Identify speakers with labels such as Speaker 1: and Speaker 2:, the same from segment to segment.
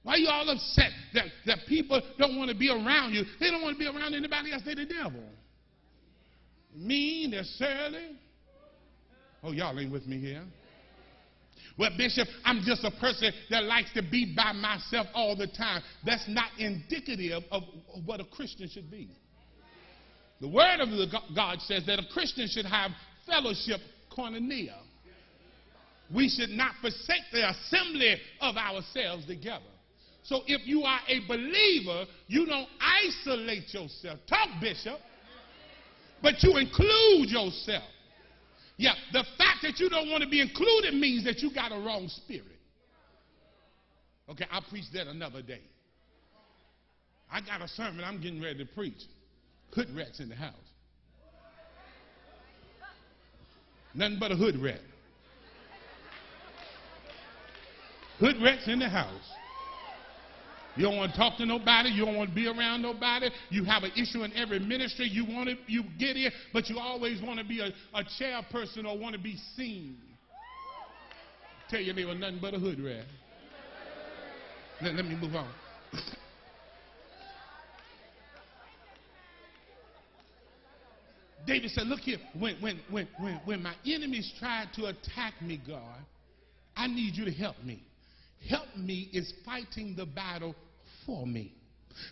Speaker 1: Why are you all upset that people don't want to be around you? They don't want to be around anybody else. They're the devil. Mean, they're surly. Oh, y'all ain't with me here. Well, Bishop, I'm just a person that likes to be by myself all the time. That's not indicative of what a Christian should be. The Word of God says that a Christian should have fellowship, koinonia. We should not forsake the assembly of ourselves together. So if you are a believer, you don't isolate yourself. Talk, Bishop. But you include yourself. Yeah, the fact that you don't want to be included means that you got a wrong spirit. Okay, I'll preach that another day. I got a sermon I'm getting ready to preach. Hood rats in the house. Nothing but a hood rat. Hood rats in the house. You don't want to talk to nobody. You don't want to be around nobody. You have an issue in every ministry. You get in, but you always want to be a chairperson or want to be seen. Tell your neighbor, nothing but a hood rat. Let me move on. David said, look here, when my enemies tried to attack me, God, I need you to help me. Help me is fighting the battle for me.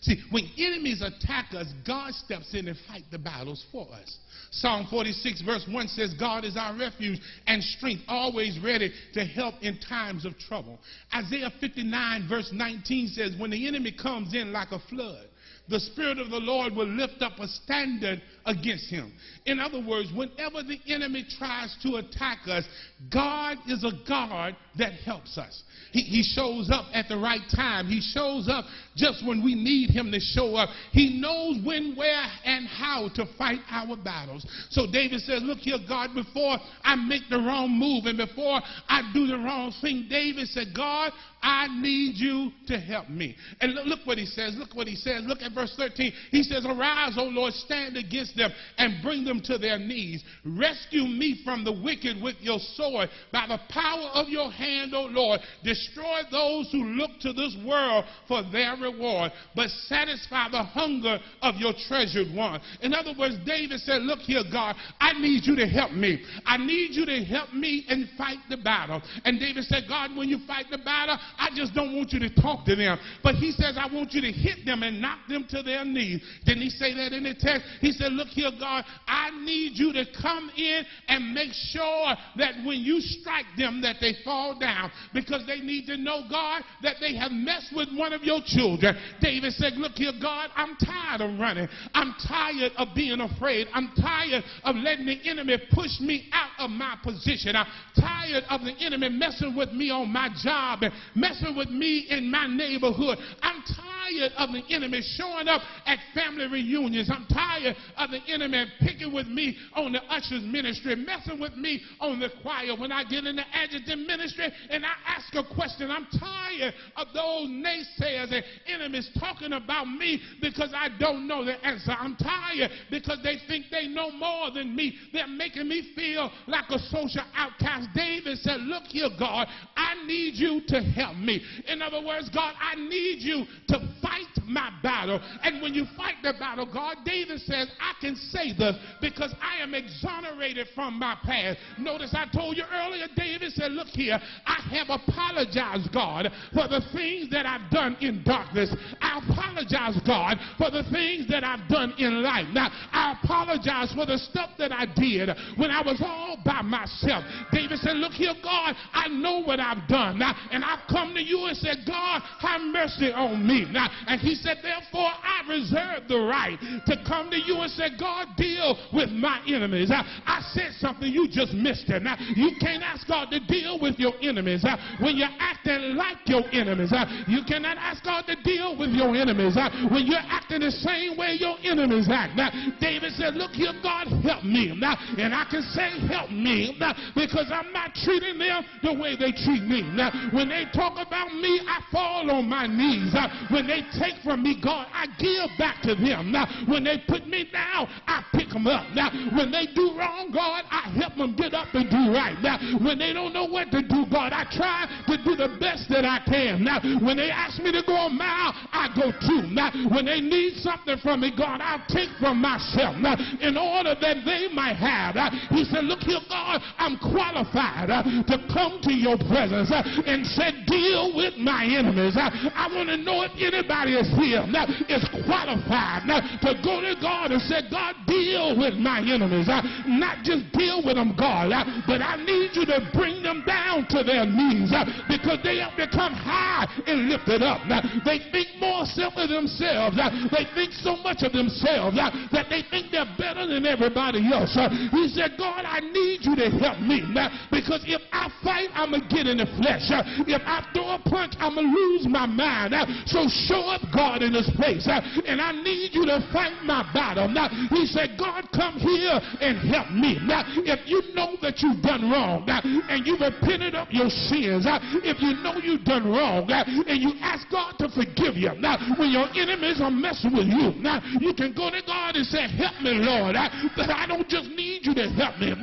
Speaker 1: See, when enemies attack us, God steps in and fight the battles for us. Psalm 46 verse 1 says, God is our refuge and strength, always ready to help in times of trouble. Isaiah 59 verse 19 says, when the enemy comes in like a flood, the Spirit of the Lord will lift up a standard against him. In other words, whenever the enemy tries to attack us, God is a God that helps us. He shows up at the right time. He shows up just when we need him to show up. He knows when, where, and how to fight our battles. So David says, look here, God, before I make the wrong move and before I do the wrong thing, David said, God, I need you to help me. And look what he says. Look what he says. Look at verse 13. He says, arise, O Lord, stand against them and bring them to their knees. Rescue me from the wicked with your sword. By the power of your hand, O Lord, destroy those who look to this world for their reward, but satisfy the hunger of your treasured one. In other words, David said, look here, God, I need you to help me. I need you to help me and fight the battle. And David said, God, when you fight the battle, I just don't want you to talk to them. But he says, I want you to hit them and knock them to their knees. Didn't he say that in the text? He said, look here, God, I need you to come in and make sure that when you strike them that they fall down, because they need to know, God, that they have messed with one of your children. David said, look here, God, I'm tired of running. I'm tired of being afraid. I'm tired of letting the enemy push me out of my position. I'm tired of the enemy messing with me on my job and messing with me in my neighborhood. I'm tired of the enemy showing up at family reunions. I'm tired of the enemy picking with me on the ushers ministry, messing with me on the choir when I get in the adjutant ministry and I ask a question. I'm tired of those naysayers and enemies talking about me because I don't know the answer. I'm tired because they think they know more than me. They're making me feel like a social outcast. David said, look here, God, I need you to help me. In other words, God, I need you to fight my battle. And when you fight the battle, God, David says, I can say this because I am exonerated from my past. Notice I told you earlier, David said, look here, I have apologized, God, for the things that I've done in darkness. I apologize, God, for the things that I've done in life. Now, I apologize for the stuff that I did when I was all by myself. David said, look here, God, I know what I've done. Now, and I've come to you and said, God, have mercy on me. Now, and he said, therefore, I reserve the right to come to you and say, God, deal with my enemies. I said something, you just missed it. Now, you can't ask God to deal with your enemies when you're acting like your enemies. You cannot ask God to deal with your enemies when you're acting the same way your enemies act. Now, David said, look here, God, help me. Now, and I can say help me because I'm not treating them the way they treat me. Now, when they talk about me, I fall on my knees. When they take from me, God, I give back to them. Now, when they put me down, I pick them up. Now, when they do wrong, God, I help them get up and do right. Now, when they don't know what to do, God, I try to do the best that I can. Now, when they ask me to go a mile, I go 2. Now, when they need something from me, God, I'll take from myself. Now, in order that they might have. He said, look here, God, I'm qualified to come to your presence and say, deal with my enemies. I want to know if anybody is here is qualified to go to God and say, God, deal with my enemies. Not just deal with them, God, but I need you to bring them down to their knees because they have become high and lifted up. They think more self of themselves. They think so much of themselves that they think they're better than everybody else. He said, God, I need you to help me because if I fight, I'm going to get in the flesh. If I throw a punch, I'm going to lose my mind. So show up, God, in this place. And I need you to fight my battle. He said, God, come here and help me. If you know that you've done wrong and you've repented of your sins, if you know you've done wrong and you ask God to forgive you, when your enemies are messing with you, you can go to God and say, help me, Lord. But I don't just need you to help me.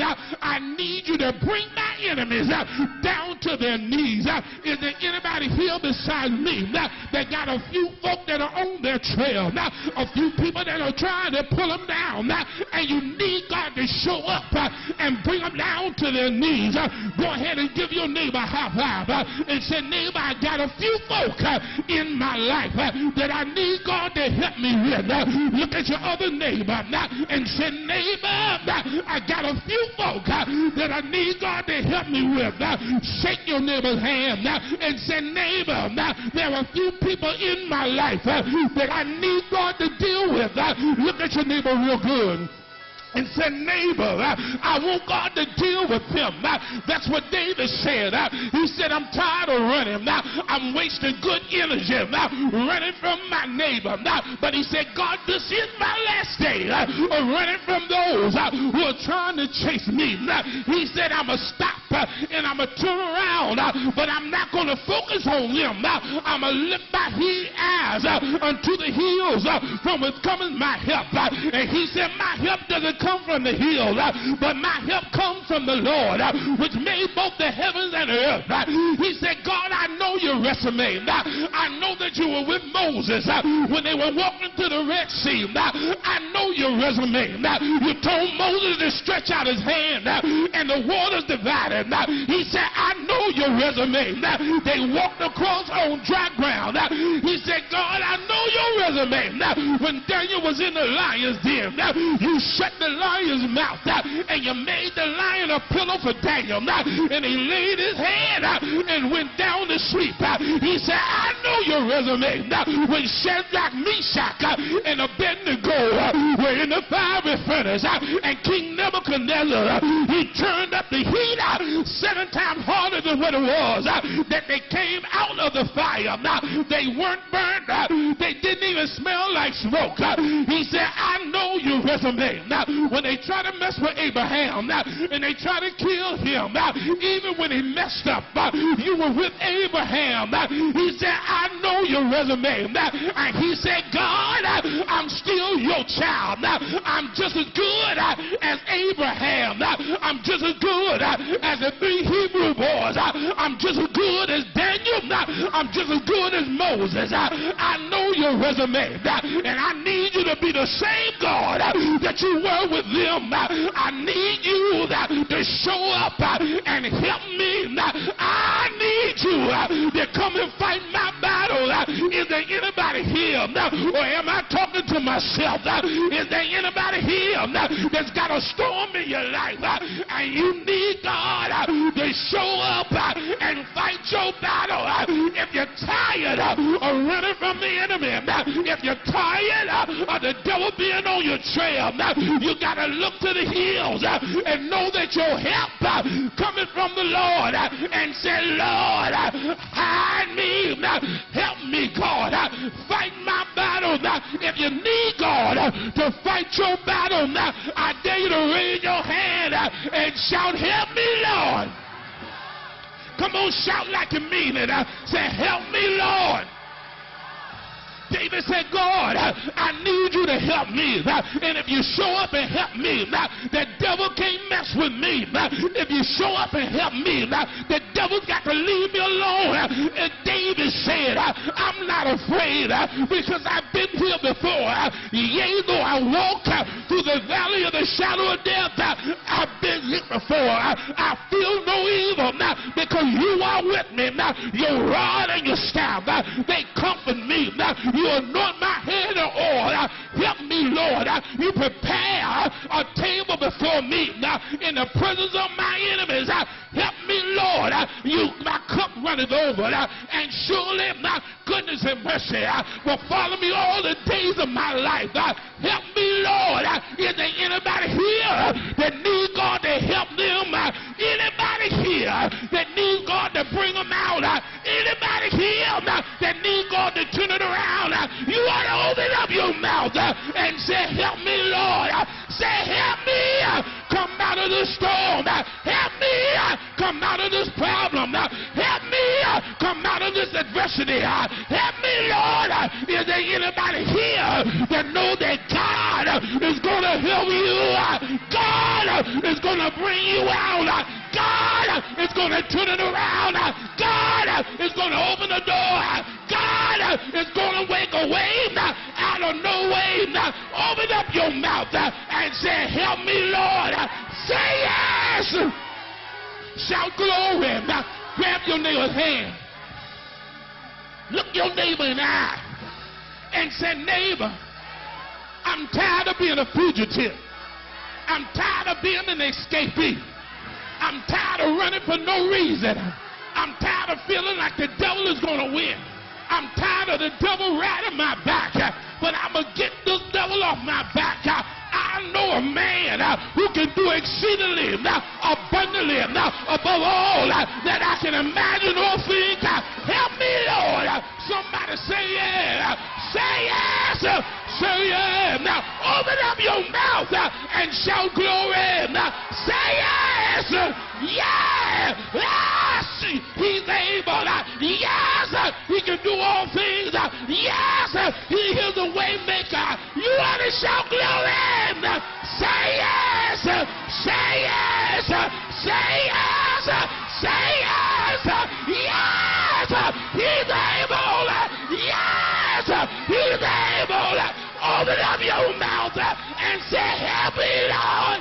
Speaker 1: I need you to bring my enemies down to their knees. Is there anybody here besides me that got a few folk that are on their trail, a few people that are trying to pull them down, and you need God to show up and bring them down to their knees? Go ahead and give your neighbor a high five and say, neighbor, I got a few folk in my life that I need God to help me with. Look at your other neighbor and say, neighbor, I got a few folk that I need God to help me with. Shake your neighbor's hand and say, neighbor, there are a few people in my life that I need God to deal with. Look at your neighbor real good and said, neighbor, I want God to deal with him. That's what David said. He said, I'm tired of running. I'm wasting good energy running from my neighbor. But he said, God, this is my last day of running from those who are trying to chase me. He said, I'm going to stop and I'm going to turn around, but I'm not going to focus on them. I'm going to lift my eyes unto the hills from which cometh my help. And he said, my help doesn't come from the hills, but my help comes from the Lord, which made both the heavens and the earth. He said, God, I know your resume. I know that you were with Moses when they were walking through the Red Sea. I know your resume. You told Moses to stretch out his hand and the waters divided. He said, I know your resume. They walked across on dry ground. He said, God, I know your resume. When Daniel was in the lion's den, you shut the lion's mouth and you made the lion a pillow for Daniel, and he laid his head and went down to sleep. He said, I know your resume. When Shadrach, Meshach, and Abednego were in the fiery furnace, and King Nebuchadnezzar, he turned up the heat 7 times harder than what it was that they came out of the fire. They weren't burned. They didn't even smell like smoke. He said, I know your resume. When they try to mess with Abraham and they try to kill him, even when he messed up, you were with Abraham. He said, I know your resume. And he said, God, I'm still your child. I'm just as good as Abraham. I'm just as good as the 3 Hebrew boys. I'm just as good as Daniel. I'm just as good as Moses. I know your resume. And I need you to be the same God that you were with them. I need you to show up and help me. I need you to come and fight my battle. Is there anybody here? Or am I talking to myself? Is there anybody here that's got a storm in your life and you need God to show up and fight your battle? If you're tired of running from the enemy, if you're tired of the devil being on your trail, you got to look to the hills and know that your help coming from the Lord, and say, Lord, hide me, help me, God, fight my battle. If you need God to fight your battle, I dare you to raise your hand and shout, help me, Lord. Come on, shout like you mean it. Say, help me, Lord. They David said, God, I need you to help me. And if you show up and help me, the devil can't mess with me. If you show up and help me, the devil's got to leave me alone. And David said, I'm not afraid because I've been here before. Yea, though I walk through the valley of the shadow of death, I've been here before. I feel no evil because you are with me. Your rod and your staff, they comfort me. You anoint my head with oil. Help me, Lord. You prepare a table before me in the presence of my enemies. Help me, Lord. My cup runneth over, and surely my goodness and mercy will follow me all the days of my life. Help me, Lord. Is there anybody here that needs God to help them? Anybody here that needs God to bring them out? Anybody here that needs God to turn it around? You ought to open up your mouth and say, help me, Lord. Say, help me come out of this storm. Help me come out of this problem. Help me come out of this adversity. Help me, Lord. Is there anybody here that know that God is going to help you? God is going to bring you out. God is going to turn it around. God is going to open the door. God is going to make a way out of no way. Open up your mouth and say, help me, Lord. Say yes. Shout glory. Now grab your neighbor's hand. Look your neighbor in the eye and say, neighbor, I'm tired of being a fugitive. I'm tired of being an escapee. I'm tired of running for no reason. I'm tired of feeling like the devil is going to win. I'm tired of the devil riding my back, but I'm going to get this devil off my back. I know a man who can do exceedingly abundantly above all that I can imagine or think. Help me, Lord. Somebody say yeah. Say yes. Say yeah. Now open up your mouth and shout glory. Say yes. Yeah. Yes. He's able. Yes. He can do all things. Yes. He is a way maker. You want to shout glory. Say yes. Say yes. Say yes. Say yes. Yes. He's able. Yes. He's able. Open up your mouth and say, help me, Lord.